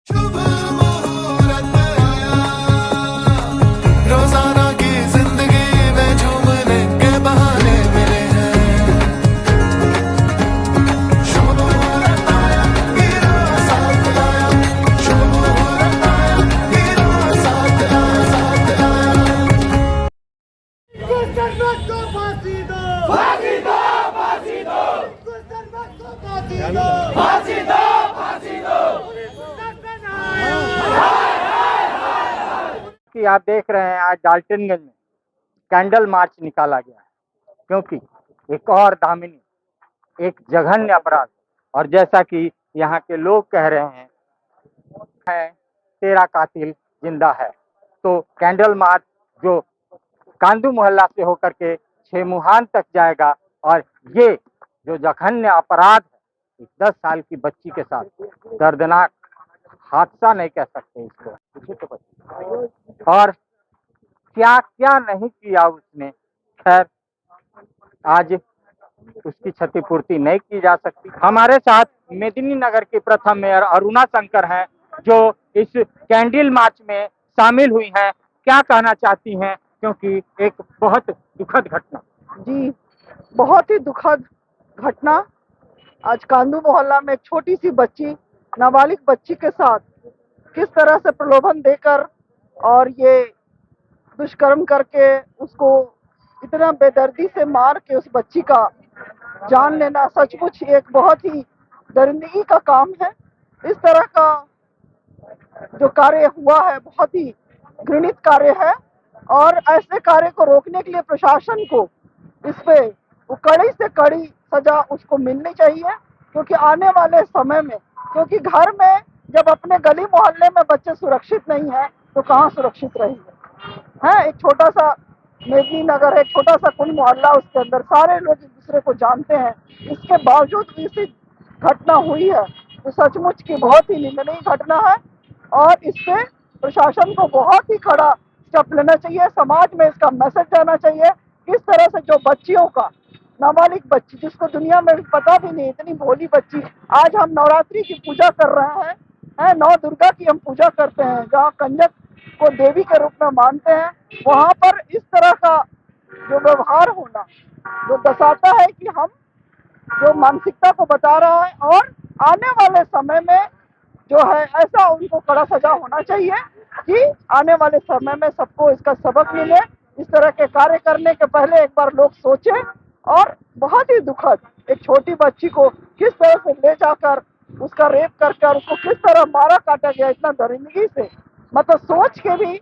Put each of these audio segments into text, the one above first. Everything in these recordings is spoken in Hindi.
शुभ मुहूर्त आया, रोजाना की जिंदगी में झूमने के बहाने मिले हैं। शुभ मुहूर्त आया, हीरो साथ लाया, शुभ मुहूर्त आया, हीरो साथ लाया, साथ लाया। गुस्ताख को फांसी दो, फांसी दो, फांसी दो। गुस्ताख को फांसी दो, फांसी दो, फांसी दो। कि आप देख रहे हैं आज डाल्टनगंज में कैंडल मार्च निकाला गया है, क्योंकि एक और दामिनी एक जघन्य अपराध, और जैसा कि यहाँ के लोग कह रहे हैं है तेरा कातिल जिंदा है। तो कैंडल मार्च जो कांदू मोहल्ला से होकर के छेमुहान तक जाएगा, और ये जो जघन्य अपराध है इस 10 साल की बच्ची के साथ, दर्दनाक हादसा नहीं कह सकते इसको, और क्या क्या नहीं किया उसने। खैर आज उसकी क्षतिपूर्ति नहीं की जा सकती। हमारे साथ मेदिनीनगर की प्रथम मेयर अरुणा शंकर हैं, जो इस कैंडल मार्च में शामिल हुई हैं। क्या कहना चाहती हैं, क्योंकि एक बहुत दुखद घटना। जी, बहुत ही दुखद घटना। आज कांदू मोहल्ला में एक छोटी सी बच्ची, नाबालिग बच्ची के साथ किस तरह से प्रलोभन देकर और ये दुष्कर्म करके उसको इतना बेदर्दी से मार के उस बच्ची का जान लेना सचमुच एक बहुत ही दरिंदगी का काम है। इस तरह का जो कार्य हुआ है बहुत ही घृणित कार्य है, और ऐसे कार्य को रोकने के लिए प्रशासन को इस पे वो कड़ी से कड़ी सजा उसको मिलनी चाहिए। क्योंकि आने वाले समय में, क्योंकि घर में जब अपने गली मोहल्ले में बच्चे सुरक्षित नहीं है तो कहाँ सुरक्षित रहेंगे। है एक छोटा सा मेदिनीनगर है, एक छोटा सा कुल मोहल्ला, उसके अंदर सारे लोग एक दूसरे को जानते हैं। इसके बावजूद भी ऐसी घटना हुई है तो सचमुच की बहुत ही निंदनीय घटना है, और इससे प्रशासन को बहुत ही कड़ा स्टेप लेना चाहिए। समाज में इसका मैसेज जाना चाहिए किस तरह से जो बच्चियों का, नाबालिग बच्ची जिसको दुनिया में पता भी नहीं, इतनी भोली बच्ची। आज हम नवरात्रि की पूजा कर रहे हैं, नौ दुर्गा की हम पूजा करते हैं, जहाँ कंजक को देवी के रूप में मानते हैं, वहाँ पर इस तरह का जो व्यवहार होना जो दर्शाता है कि हम जो मानसिकता को बता रहा है। और आने वाले समय में जो है ऐसा उनको कड़ा सजा होना चाहिए कि आने वाले समय में सबको इसका सबक मिले। इस तरह के कार्य करने के पहले एक बार लोग सोचें। और बहुत ही दुखद, एक छोटी बच्ची को किस तरह से ले जाकर उसका रेप करके और उसको किस तरह मारा काटा गया इतना दरिंदगी से, मतलब सोच के भी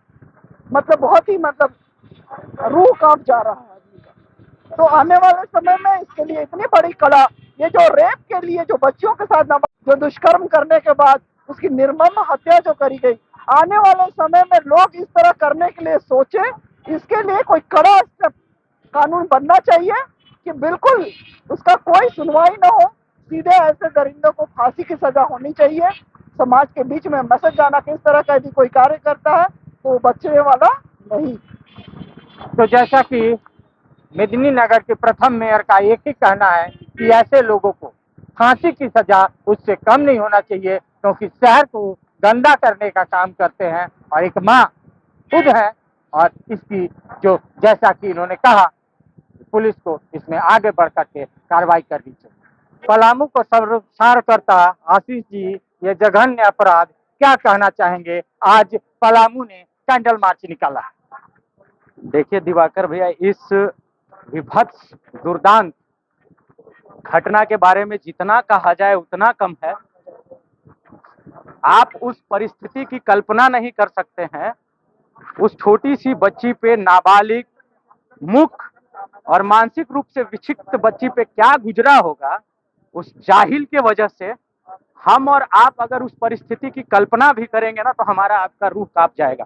मतलब बहुत ही रूह कांप जा रहा है आदमी का। तो आने वाले समय में इसके लिए इतनी बड़ी कड़ा, ये जो रेप के लिए जो बच्चियों के साथ जो दुष्कर्म करने के बाद उसकी निर्मम हत्या जो करी गई, आने वाले समय में लोग इस तरह करने के लिए सोचे। इसके लिए कोई कड़ा स्टेप कानून बनना चाहिए कि बिल्कुल उसका कोई सुनवाई न हो, सीधे ऐसे दरिंदों को फांसी की सजा होनी चाहिए। समाज के बीच में मैसेज जाना कि इस तरह का यदि कोई कार्य करता है तो बचने वाला नहीं। तो जैसा कि मेदिनीनगर के प्रथम मेयर का एक ही कहना है कि ऐसे लोगों को फांसी की सजा उससे कम नहीं होना चाहिए, क्योंकि शहर को गंदा करने का काम करते हैं, और एक माँ खुद है। और इसकी जो जैसा कि इन्होंने कहा, पुलिस को इसमें आगे बढ़ करके कार्रवाई करनी चाहिए। पलामू को सर्वसार करता आशीष जी, ये जघन्य अपराध क्या कहना चाहेंगे। आज पलामू ने कैंडल मार्च निकाला। देखिए दिवाकर भैया, इस विभत्स दुर्दांत घटना के बारे में जितना कहा जाए उतना कम है। आप उस परिस्थिति की कल्पना नहीं कर सकते हैं। उस छोटी सी बच्ची पे, नाबालिग, मूक और मानसिक रूप से विक्षिप्त बच्ची पे क्या गुजरा होगा उस जाहिल के वजह से। हम और आप अगर उस परिस्थिति की कल्पना भी करेंगे ना तो हमारा आपका रूह कांप जाएगा।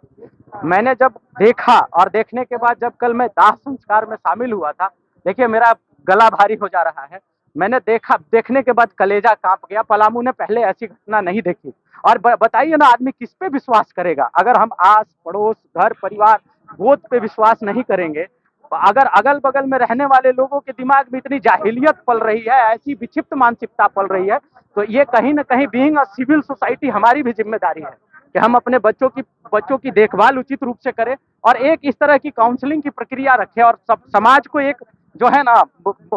मैंने जब देखा, और देखने के बाद जब कल मैं दाह संस्कार में शामिल हुआ था, देखिए मेरा गला भारी हो जा रहा है। मैंने देखा, देखने के बाद कलेजा कांप गया। पलामू ने पहले ऐसी घटना नहीं देखी। और बताइए ना, आदमी किस पे विश्वास करेगा? अगर हम आस पड़ोस, घर परिवार, गोद पे विश्वास नहीं करेंगे अगर अगल बगल में रहने वाले लोगों के दिमाग में इतनी जाहिलियत पल रही है, ऐसी विक्षिप्त मानसिकता पल रही है, तो ये कहीं ना कहीं बीइंग अ सिविल सोसाइटी हमारी भी जिम्मेदारी है कि हम अपने बच्चों की देखभाल उचित रूप से करें और एक इस तरह की काउंसलिंग की प्रक्रिया रखें और सब समाज को एक जो है ना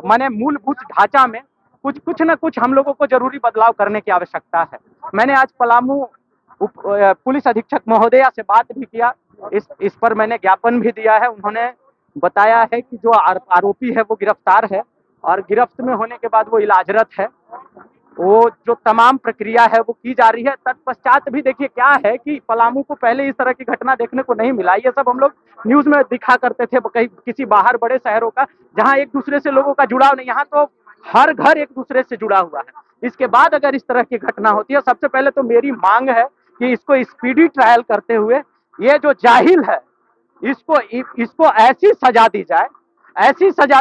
माने मूलभूत ढांचा में कुछ न कुछ हम लोगों को जरूरी बदलाव करने की आवश्यकता है। मैंने आज पलामू पुलिस अधीक्षक महोदया से बात भी किया, इस पर मैंने ज्ञापन भी दिया है। उन्होंने बताया है कि जो आरोपी है वो गिरफ्तार है और गिरफ्त में होने के बाद वो इलाजरत है। वो जो तमाम प्रक्रिया है वो की जा रही है। तत्पश्चात भी देखिए क्या है कि पलामू को पहले इस तरह की घटना देखने को नहीं मिला। ये सब हम लोग न्यूज में दिखा करते थे कहीं किसी बाहर बड़े शहरों का, जहां एक दूसरे से लोगों का जुड़ाव नहीं। यहाँ तो हर घर एक दूसरे से जुड़ा हुआ है। इसके बाद अगर इस तरह की घटना होती है, सबसे पहले तो मेरी मांग है कि इसको स्पीडी ट्रायल करते हुए ये जो जाहिल है इसको ऐसी सजा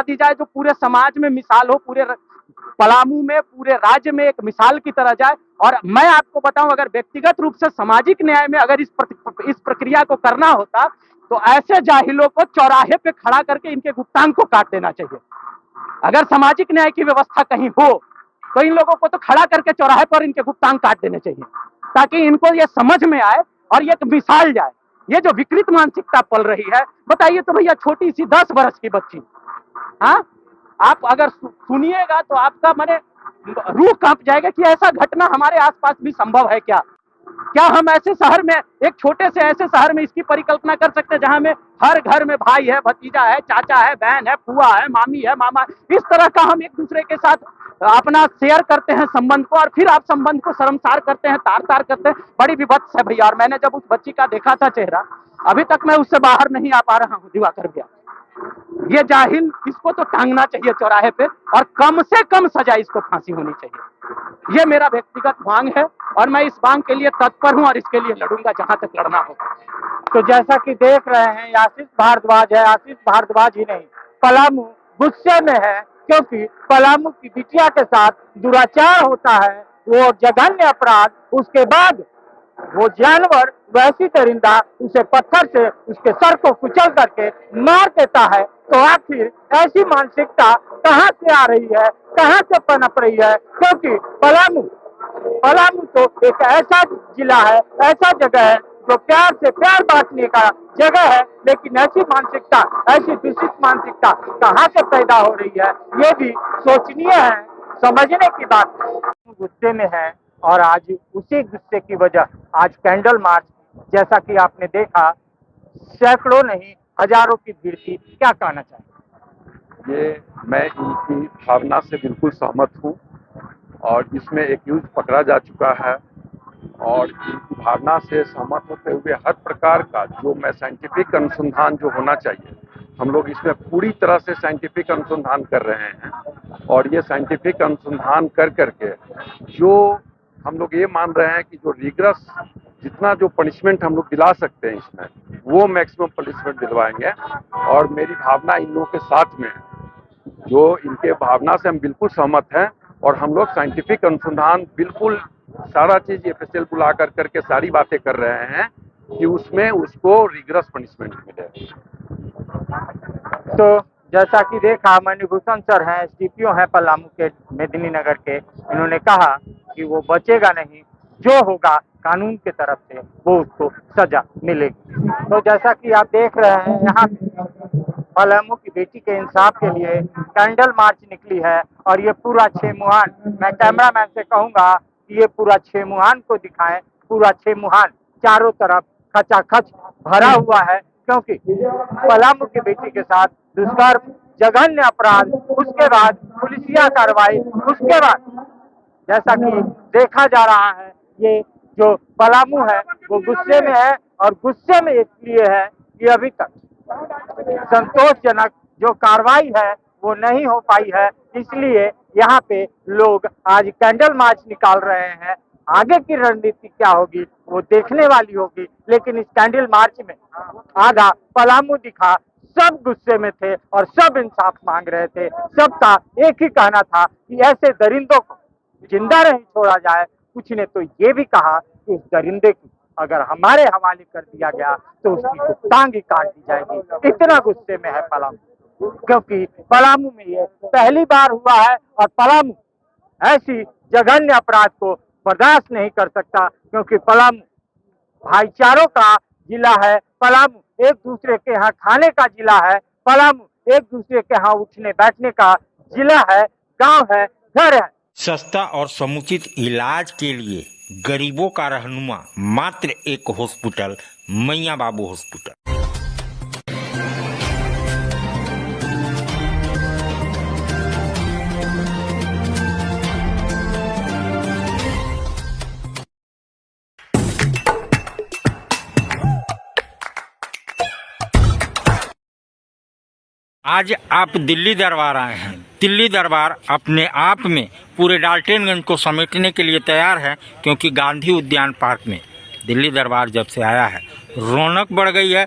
दी जाए जो पूरे समाज में मिसाल हो, पूरे पलामू में, पूरे राज्य में एक मिसाल की तरह जाए। और मैं आपको बताऊं, अगर व्यक्तिगत रूप से सामाजिक न्याय में अगर इस प्रक्रिया को करना होता तो ऐसे जाहिलों को चौराहे पे खड़ा करके इनके गुप्तांग को काट देना चाहिए। अगर सामाजिक न्याय की व्यवस्था कहीं हो तो इन लोगों को तो खड़ा करके चौराहे पर इनके गुप्तांग काट देने चाहिए, ताकि इनको ये समझ में आए और ये एक मिसाल जाए। ये जो विकृत मानसिकता पल रही है, बताइए तो भैया, छोटी सी 10 वर्ष की बच्ची, हाँ, आप अगर सुनिएगा तो आपका माने रूह कांप जाएगा कि ऐसा घटना हमारे आसपास भी संभव है क्या? क्या हम ऐसे शहर में, एक छोटे से ऐसे शहर में इसकी परिकल्पना कर सकते हैं जहां में हर घर में भाई है, भतीजा है, चाचा है, बहन है, फुआ है, मामी है, मामा, इस तरह का हम एक दूसरे के साथ अपना शेयर करते हैं संबंध को, और फिर आप संबंध को शर्मसार करते हैं, तार तार करते हैं। बड़ी विभत्स है भैया। और मैंने जब उस बच्ची का देखा था चेहरा, अभी तक मैं उससे बाहर नहीं आ पा रहा हूँ दिवाकर भैया। ये जाहिल, इसको तो टांगना चाहिए चौराहे पे और कम से कम सजा इसको फांसी होनी चाहिए। ये मेरा व्यक्तिगत मांग है और मैं इस मांग के लिए तत्पर हूं और इसके लिए लड़ूंगा जहां तक लड़ना होगा। तो जैसा कि देख रहे हैं, आशीष भारद्वाज है। आशीष भारद्वाज ही नहीं, पलामू गुस्से में है क्योंकि पलामू की बिटिया के साथ दुराचार होता है, वो जघन्य अपराध। उसके बाद वो जानवर, वैसी दरिंदा उसे पत्थर से उसके सर को कुचल करके मार देता है। तो आखिर ऐसी मानसिकता कहाँ से आ रही है, कहाँ से पनप रही है? क्योंकि पलामू तो एक ऐसा जिला है, ऐसा जगह है जो प्यार से प्यार बांटने का जगह है, लेकिन ऐसी मानसिकता, ऐसी दूषित मानसिकता कहाँ से पैदा हो रही है, ये भी सोचनीय है, समझने की बात है। गुस्से में है और आज उसी गुस्से की वजह आज कैंडल मार्च, जैसा कि आपने देखा, सैकड़ों नहीं हजारों की भीड़ थी। क्या कहना चाहिए? ये मैं इनकी भावना से बिल्कुल सहमत हूँ और इसमें एक यूज पकड़ा जा चुका है और इनकी भावना से सहमत होते हुए हर प्रकार का जो मैं साइंटिफिक अनुसंधान जो होना चाहिए, हम लोग इसमें पूरी तरह से साइंटिफिक अनुसंधान कर रहे हैं और ये साइंटिफिक अनुसंधान कर करके जो हम लोग ये मान रहे हैं कि जो रिग्रेस जितना जो पनिशमेंट हम लोग दिला सकते हैं इसमें, वो मैक्सिमम पनिशमेंट दिलवाएंगे। और मेरी भावना इन लोगों के साथ में है, जो इनके भावना से हम बिल्कुल सहमत हैं और हम लोग साइंटिफिक अनुसंधान बिल्कुल सारा चीज एफएसएल बुला कर करके सारी बातें कर रहे हैं कि उसमें उसको रिग्रेस पनिशमेंट मिले। तो जैसा कि देखा, मणिभूषण सर हैं, एसडीपीओ हैं पलामू के, मेदिनीनगर के। इन्होंने कहा कि वो बचेगा नहीं, जो होगा कानून की तरफ से वो उसको सजा मिलेगी। तो जैसा कि आप देख रहे हैं, यहाँ पलामू की बेटी के इंसाफ के लिए कैंडल मार्च निकली है और ये पूरा छेमुहान, मैं कैमरामैन से कहूंगा कि ये पूरा छेमुहान को दिखाएं। पूरा छेमुहान चारों तरफ खचाखच भरा हुआ है, क्योंकि पलामू की बेटी के साथ दुष्कर्म, जघन्य अपराध, उसके बाद पुलिसिया कार्रवाई, उसके बाद जैसा कि देखा जा रहा है, ये जो पलामू है वो गुस्से में है और गुस्से में इसलिए है कि अभी तक संतोषजनक जो कार्रवाई है वो नहीं हो पाई है। इसलिए यहाँ पे लोग आज कैंडल मार्च निकाल रहे हैं। आगे की रणनीति क्या होगी वो देखने वाली होगी, लेकिन इस कैंडल मार्च में आधा पलामू दिखा, सब गुस्से में थे और सब इंसाफ मांग रहे थे। सबका एक ही कहना था कि ऐसे दरिंदों को जिंदा नहीं छोड़ा जाए। कुछ ने तो ये भी कहा कि उस दरिंदे की अगर हमारे हवाले कर दिया गया तो उसकी टांग ही काट दी जाएगी। इतना गुस्से में है पलामू। क्योंकि पलामू में ये पहली बार हुआ है और पलामू ऐसी जघन्य अपराध को बर्दाश्त नहीं कर सकता, क्योंकि पलामू भाईचारों का जिला है, पलामू एक दूसरे के यहाँ खाने का जिला है, पलामू एक दूसरे के यहाँ उठने बैठने का जिला है, गांव है, घर है। सस्ता और समुचित इलाज के लिए गरीबों का रहनुमा मात्र एक हॉस्पिटल, मैया बाबू हॉस्पिटल। आज आप दिल्ली दरबार आए हैं। दिल्ली दरबार अपने आप में पूरे डाल्टनगंज को समेटने के लिए तैयार है, क्योंकि गांधी उद्यान पार्क में दिल्ली दरबार जब से आया है रौनक बढ़ गई है।